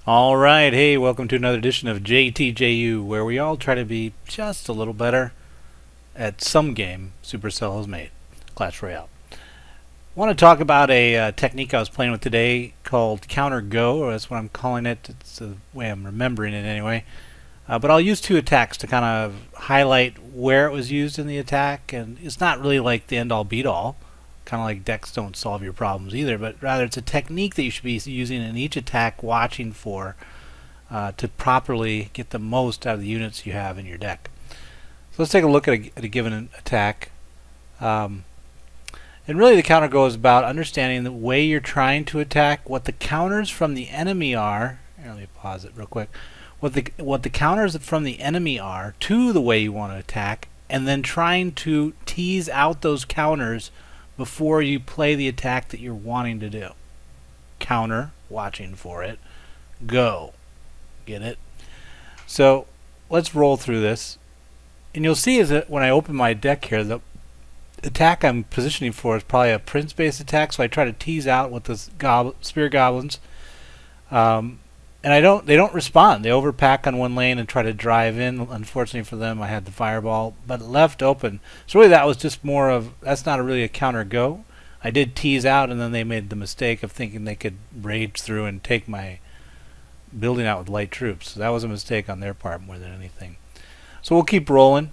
Alright, hey, welcome to another edition of JTJU, where we all try to be just a little better at some game Supercell has made, Clash Royale. I want to talk about a technique I was playing with today called CounterGo, or that's what I'm calling it. It's the way I'm remembering it anyway. But I'll use two attacks to kind of highlight where it was used in the attack, and it's not really like the end-all be-all. Kind of like decks don't solve your problems either, but rather it's a technique that you should be using in each attack, watching for to properly get the most out of the units you have in your deck. So let's take a look at a given attack. And really the counter go is about understanding the way you're trying to attack, what the counters from the enemy are. Here, let me pause it real quick. What the counters from the enemy are to the way you want to attack, and then trying to tease out those counters before you play the attack that you're wanting to do. Counter, watching for it. Go. Get it? So let's roll through this. And you'll see is that when I open my deck here, the attack I'm positioning for is probably a prince-based attack, so I try to tease out with the spear goblins. And they don't respond. They overpack on one lane and try to drive in. Unfortunately for them, I had the fireball, but left open. So really that was just more of, that's not really a counter go. I did tease out, and then they made the mistake of thinking they could rage through and take my building out with light troops. So that was a mistake on their part more than anything. So we'll keep rolling.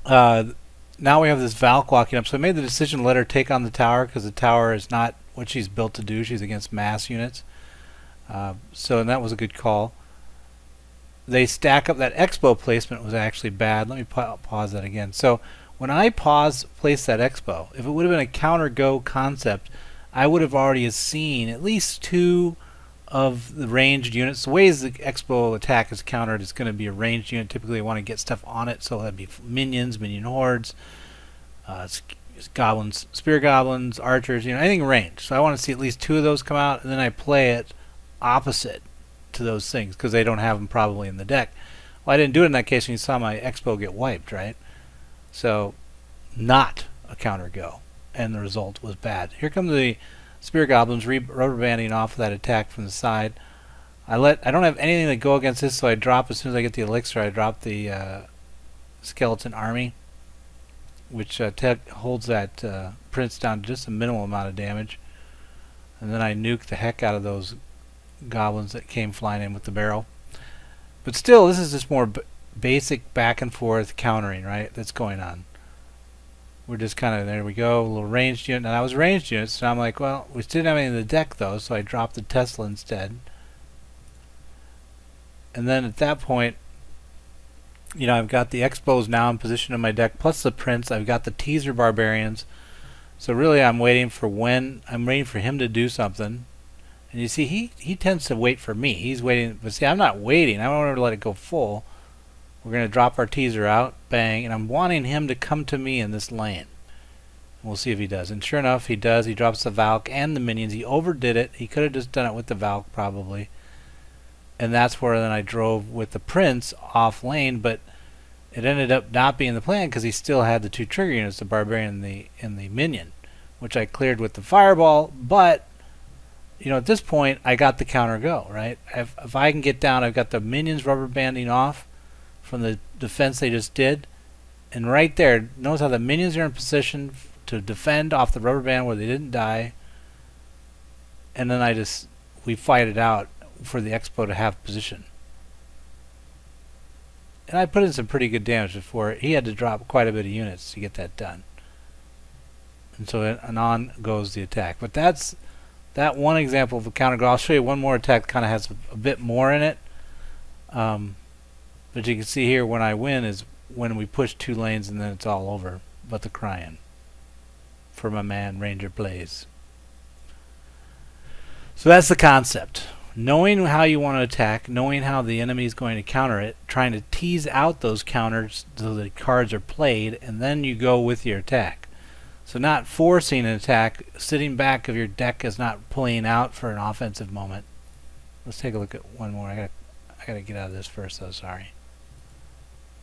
Now we have this Valk walking up. So I made the decision to let her take on the tower, because the tower is not what she's built to do. She's against mass units. And that was a good call. They stack up. That XBow placement was actually bad. Let me pause that again. So when I place that XBow, if it would have been a counter go concept, I would have already seen at least two of the ranged units. The ways the XBow attack is countered is going to be a ranged unit. Typically you want to get stuff on it, so that'd be minions, minion hordes, goblins, spear goblins, archers, anything ranged. So I want to see at least two of those come out, and then I play it opposite to those things, because they don't have them probably in the deck. Well, I didn't do it in that case when you saw my XBow get wiped, right? So not a counter go, and the result was bad. Here come the spear goblins rubberbanding off of that attack from the side. I don't have anything to go against this, so I drop, as soon as I get the elixir, I drop the skeleton army, which holds that prince down to just a minimal amount of damage, and then I nuke the heck out of those goblins that came flying in with the barrel. But still, this is just more basic back and forth countering, right? That's going on. We're just kind of, there we go, a little ranged unit. Now that was ranged units, so I'm like, well, we still didn't have any in the deck though, so I dropped the Tesla instead. And then at that point, I've got the XBows now in position in my deck, plus the prince. I've got the teaser barbarians. So really I'm waiting for him to do something. And you see, he tends to wait for me. He's waiting, but see, I'm not waiting. I don't want to let it go full. We're going to drop our teaser out, bang, and I'm wanting him to come to me in this lane. And we'll see if he does. And sure enough, he does. He drops the Valk and the minions. He overdid it. He could have just done it with the Valk, probably. And that's where then I drove with the prince off lane, but it ended up not being the plan, because he still had the two trigger units, the barbarian and the minion, which I cleared with the fireball, but at this point, I got the counter go, right? If I can get down, I've got the minions rubber banding off from the defense they just did. And right there, notice how the minions are in position to defend off the rubber band where they didn't die. And then we fight it out for the XBow to have position. And I put in some pretty good damage before. He had to drop quite a bit of units to get that done. And so on goes the attack. But that's that one example of a counter go. I'll show you one more attack that kind of has a bit more in it. But you can see here when I win is when we push two lanes and then it's all over. But the crying for my man Ranger Plays. So that's the concept. Knowing how you want to attack, knowing how the enemy is going to counter it, trying to tease out those counters so the cards are played, and then you go with your attack. So not forcing an attack, sitting back if your deck is not playing out for an offensive moment. Let's take a look at one more. I gotta get out of this first though, sorry.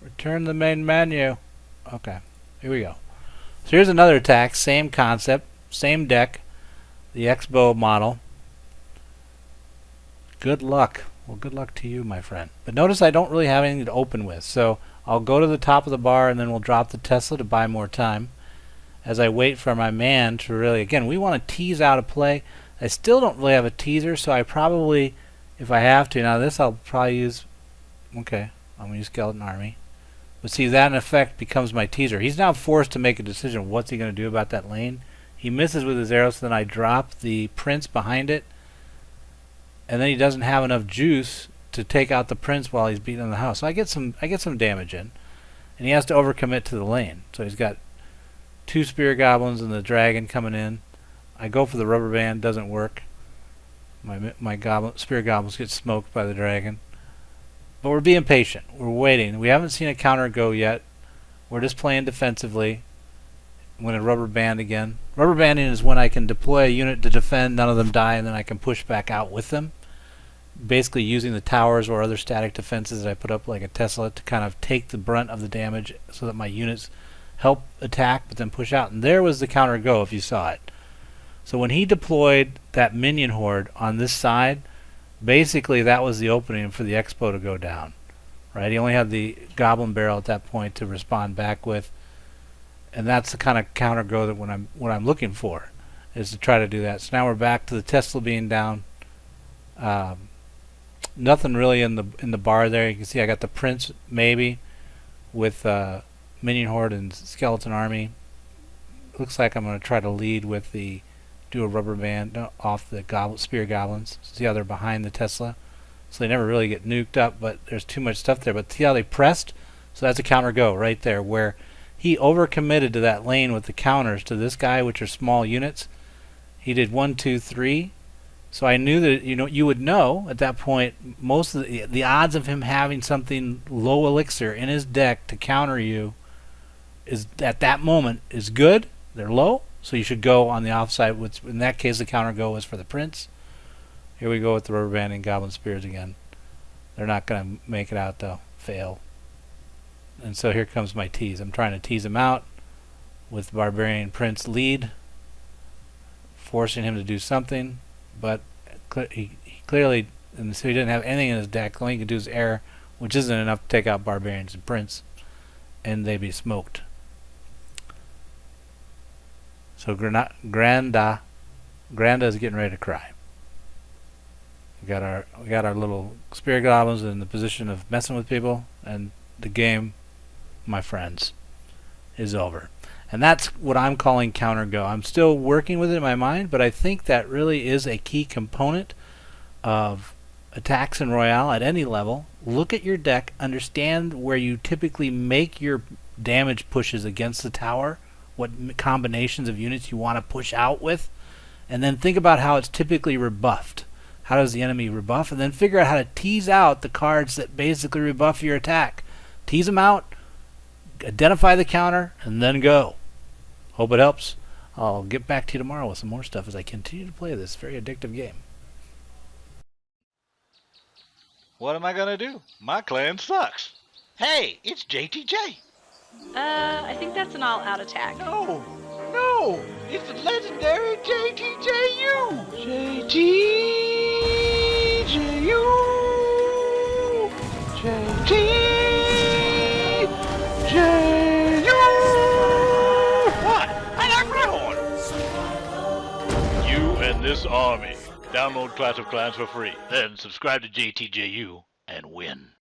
Return the main menu. Okay, here we go. So here's another attack, same concept, same deck, the XBow model. Good luck. Well, good luck to you, my friend. But notice I don't really have anything to open with, so I'll go to the top of the bar and then we'll drop the Tesla to buy more time as I wait for my man to really... Again, we want to tease out a play. I still don't really have a teaser, so I probably, if I have to... Now this I'll probably use... Okay, I'm going to use Skeleton Army. But see, that in effect becomes my teaser. He's now forced to make a decision. What's he going to do about that lane? He misses with his arrow, so then I drop the Prince behind it. And then he doesn't have enough juice to take out the Prince while he's beating on the house. So I get some damage in. And he has to overcommit to the lane. So he's got 2 Spear Goblins and the Dragon coming in. I go for the Rubber Band, doesn't work. My Spear Goblins get smoked by the Dragon. But we're being patient. We're waiting. We haven't seen a counter go yet. We're just playing defensively. I'm going to Rubber Band again. Rubber Banding is when I can deploy a unit to defend, none of them die, and then I can push back out with them. Basically using the towers or other static defenses that I put up like a Tesla to kind of take the brunt of the damage so that my units help attack but then push out. And there was the counter go if you saw it. So when he deployed that Minion Hoard on this side, basically that was the opening for the XBow to go down. Right? He only had the Goblin Barrel at that point to respond back with. And that's the kind of counter go that what I'm looking for, is to try to do that. So now we're back to the Tesla being down. Nothing really in the bar there. You can see I got the Prince maybe with Minion Horde and Skeleton Army. Looks like I'm going to try to lead with do a Rubber Band off the Spear Goblins. See how they're behind the Tesla, so they never really get nuked up. But there's too much stuff there. But see how they pressed? So that's a counter go right there, where he overcommitted to that lane with the counters to this guy, which are small units. He did 1, 2, 3. So I knew that you would know at that point most of the odds of him having something low elixir in his deck to counter you is at that moment is good. They're low, so you should go on the offside. Which in that case the counter go is for the Prince. Here we go with the Rubber Banding Goblin Spears again. They're not going to make it out though. Fail. And so here comes my tease. I'm trying to tease him out with Barbarian Prince lead, forcing him to do something. But he clearly, and so he didn't have anything in his deck. All he could do is air, which isn't enough to take out Barbarians and Prince, and they'd be smoked. So Granda is getting ready to cry. We got our little Spear Goblins in the position of messing with people, and the game, my friends, is over. And that's what I'm calling counter go. I'm still working with it in my mind, but I think that really is a key component of attacks in Royale at any level. Look at your deck, understand where you typically make your damage pushes against the tower, what combinations of units you want to push out with, and then think about how it's typically rebuffed. How does the enemy rebuff? And then figure out how to tease out the cards that basically rebuff your attack. Tease them out, identify the counter, and then go. Hope it helps. I'll get back to you tomorrow with some more stuff as I continue to play this very addictive game. What am I gonna do? My clan sucks. Hey, it's JTJ. I think that's an all-out attack. No, it's the legendary JTJU. JTJU. What? I like Wryhorn. You and this army. Download Clash of Clans for free. Then subscribe to JTJU and win.